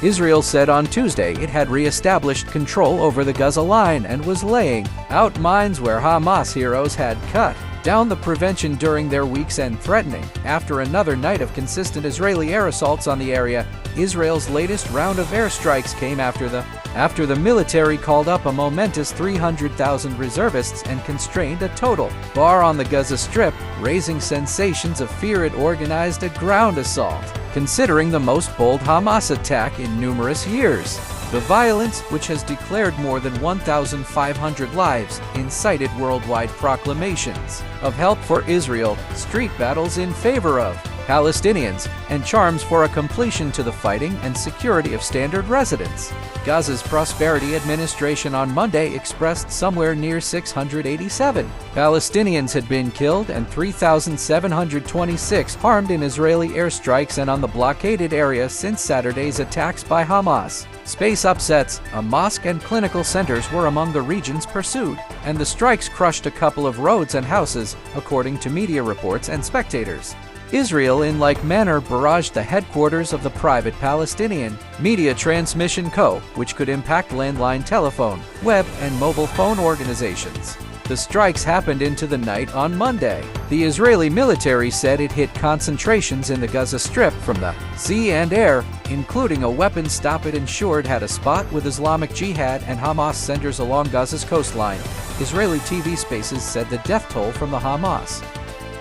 Israel said on Tuesday it had re-established control over the Gaza line and was laying out mines where Hamas heroes had cut down the prevention during their week's end, threatening. After another night of consistent Israeli air assaults on the area, Israel's latest round of airstrikes came after the military called up a momentous 300,000 reservists and constrained a total bar on the Gaza Strip, raising sensations of fear it organized a ground assault, considering the most bold Hamas attack in numerous years. The violence, which has declared more than 1,500 lives, incited worldwide proclamations of help for Israel, street battles in favor of Palestinians, and charms for a completion to the fighting and security of standard residents. Gaza's Prosperity Administration on Monday expressed somewhere near 687 Palestinians had been killed and 3,726 harmed in Israeli airstrikes and on the blockaded area since Saturday's attacks by Hamas. Space upsets, a mosque and clinical centers were among the regions pursued, and the strikes crushed a couple of roads and houses, according to media reports and spectators. Israel, in like manner, barraged the headquarters of the private Palestinian Media Transmission Co., which could impact landline telephone, web, and mobile phone organizations. The strikes happened into the night on Monday. The Israeli military said it hit concentrations in the Gaza Strip from the sea and air, including a weapon stop it ensured had a spot with Islamic Jihad and Hamas centers along Gaza's coastline. Israeli TV spaces said the death toll from the Hamas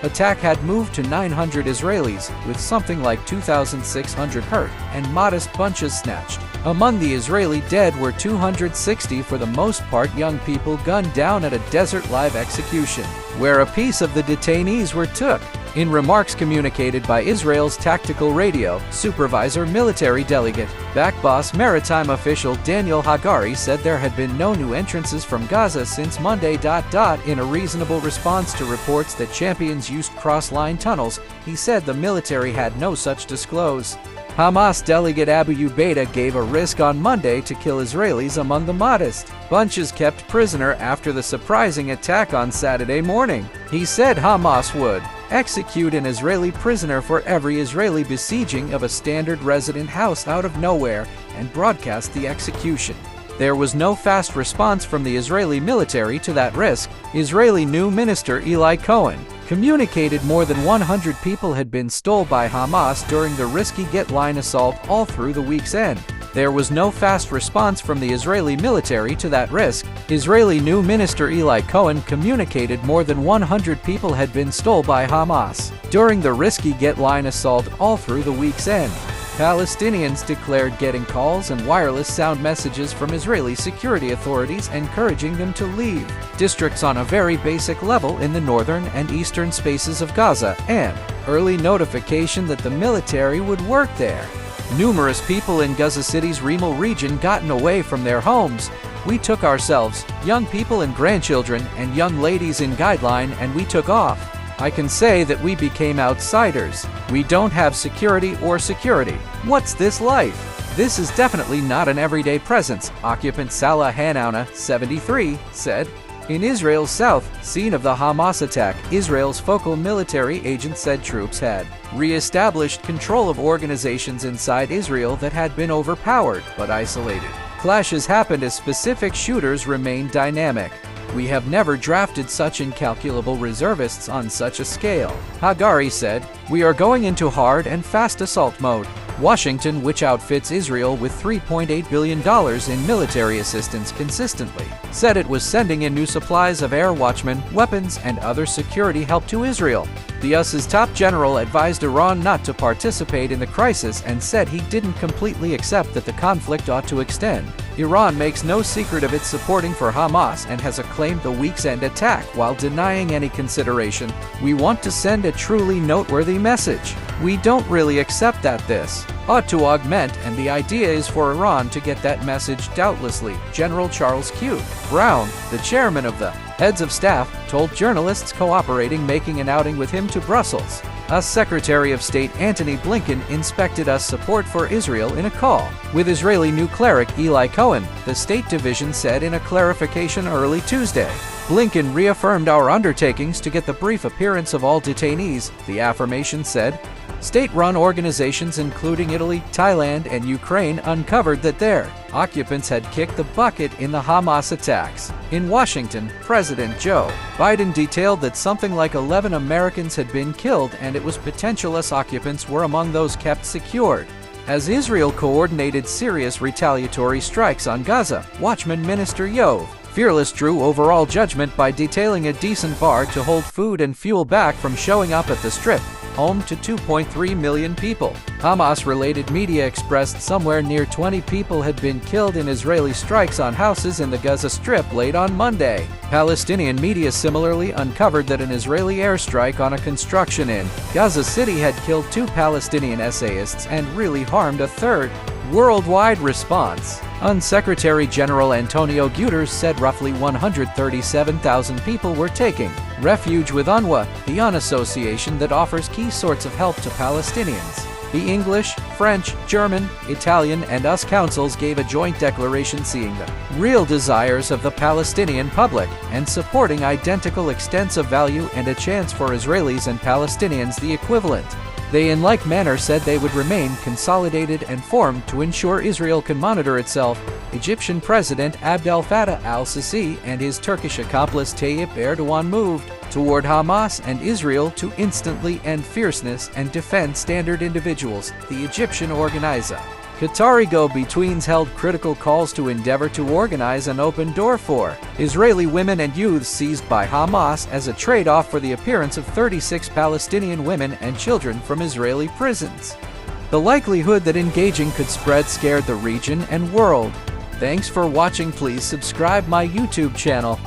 attack had moved to 900 Israelis, with something like 2,600 hurt and modest bunches snatched. Among the Israeli dead were 260, for the most part young people, gunned down at a desert live execution, where a piece of the detainees were took. In remarks communicated by Israel's tactical radio, supervisor military delegate, Backboss maritime official Daniel Hagari said there had been no new entrances from Gaza since Monday. In a reasonable response to reports that champions used cross-line tunnels, he said the military had no such disclose. Hamas delegate Abu Ubaidah gave a risk on Monday to kill Israelis among the modest bunches kept prisoner after the surprising attack on Saturday morning. He said Hamas would execute an Israeli prisoner for every Israeli besieging of a standard resident house out of nowhere and broadcast the execution. There was no fast response from the Israeli military to that risk. Israeli new minister Eli Cohen communicated more than 100 people had been stolen by Hamas during the risky Get Line assault all through the week's end. There was no fast response from the Israeli military to that risk. Israeli new minister Eli Cohen communicated more than 100 people had been stolen by Hamas during the risky Get Line assault all through the week's end. Palestinians declared getting calls and wireless sound messages from Israeli security authorities encouraging them to leave districts on a very basic level in the northern and eastern spaces of Gaza, and early notification that the military would work there. Numerous people in Gaza City's Rimal region gotten away from their homes. We took ourselves, young people and grandchildren, and young ladies in guideline, and we took off. I can say that we became outsiders. We don't have security or security. What's this life? This is definitely not an everyday presence, occupant Salah Hanauna, 73, said. In Israel's south, scene of the Hamas attack, Israel's focal military agent said troops had re-established control of organizations inside Israel that had been overpowered but isolated. Clashes happened as specific shooters remained dynamic. We have never drafted such incalculable reservists on such a scale, Hagari said. We are going into hard and fast assault mode. Washington, which outfits Israel with $3.8 billion in military assistance consistently, said it was sending in new supplies of air watchmen, weapons, and other security help to Israel. The US's top general advised Iran not to participate in the crisis and said he didn't completely accept that the conflict ought to extend. Iran makes no secret of its supporting for Hamas and has acclaimed the week's end attack while denying any consideration. We want to send a truly noteworthy message. We don't really accept that this ought to augment, and the idea is for Iran to get that message doubtlessly, General Charles Q. Brown, the chairman of the Heads of Staff, told journalists cooperating making an outing with him to Brussels. US Secretary of State Antony Blinken inspected US support for Israel in a call with Israeli new cleric Eli Cohen, the State Division said in a clarification early Tuesday. Blinken reaffirmed our undertakings to get the brief appearance of all detainees, the affirmation said. State-run organizations including Italy, Thailand, and Ukraine uncovered that their occupants had kicked the bucket in the Hamas attacks. In Washington, President Joe Biden detailed that something like 11 Americans had been killed, and it was potential US occupants were among those kept secured. As Israel coordinated serious retaliatory strikes on Gaza, Watchman Minister Yoav Fearless drew overall judgment by detailing a decent bar to hold food and fuel back from showing up at the Strip, home to 2.3 million people. Hamas-related media expressed somewhere near 20 people had been killed in Israeli strikes on houses in the Gaza Strip late on Monday. Palestinian media similarly uncovered that an Israeli airstrike on a construction in Gaza City had killed 2 Palestinian essayists and really harmed a third. Worldwide response. UN-Secretary General Antonio Guterres said roughly 137,000 people were taking refuge with UNRWA, the UN association that offers key sorts of help to Palestinians. The English, French, German, Italian, and US councils gave a joint declaration seeing the real desires of the Palestinian public and supporting identical extensive value and a chance for Israelis and Palestinians the equivalent. They in like manner said they would remain consolidated and formed to ensure Israel can monitor itself. Egyptian President Abdel Fattah al-Sisi and his Turkish accomplice Tayyip Erdogan moved toward Hamas and Israel to instantly end fierceness and defend standard individuals, the Egyptian organizer. Qatari go-betweens held critical calls to endeavor to organize an open door for Israeli women and youths seized by Hamas as a trade-off for the appearance of 36 Palestinian women and children from Israeli prisons. The likelihood that engaging could spread scared the region and world. Thanks for watching. Please subscribe my YouTube channel.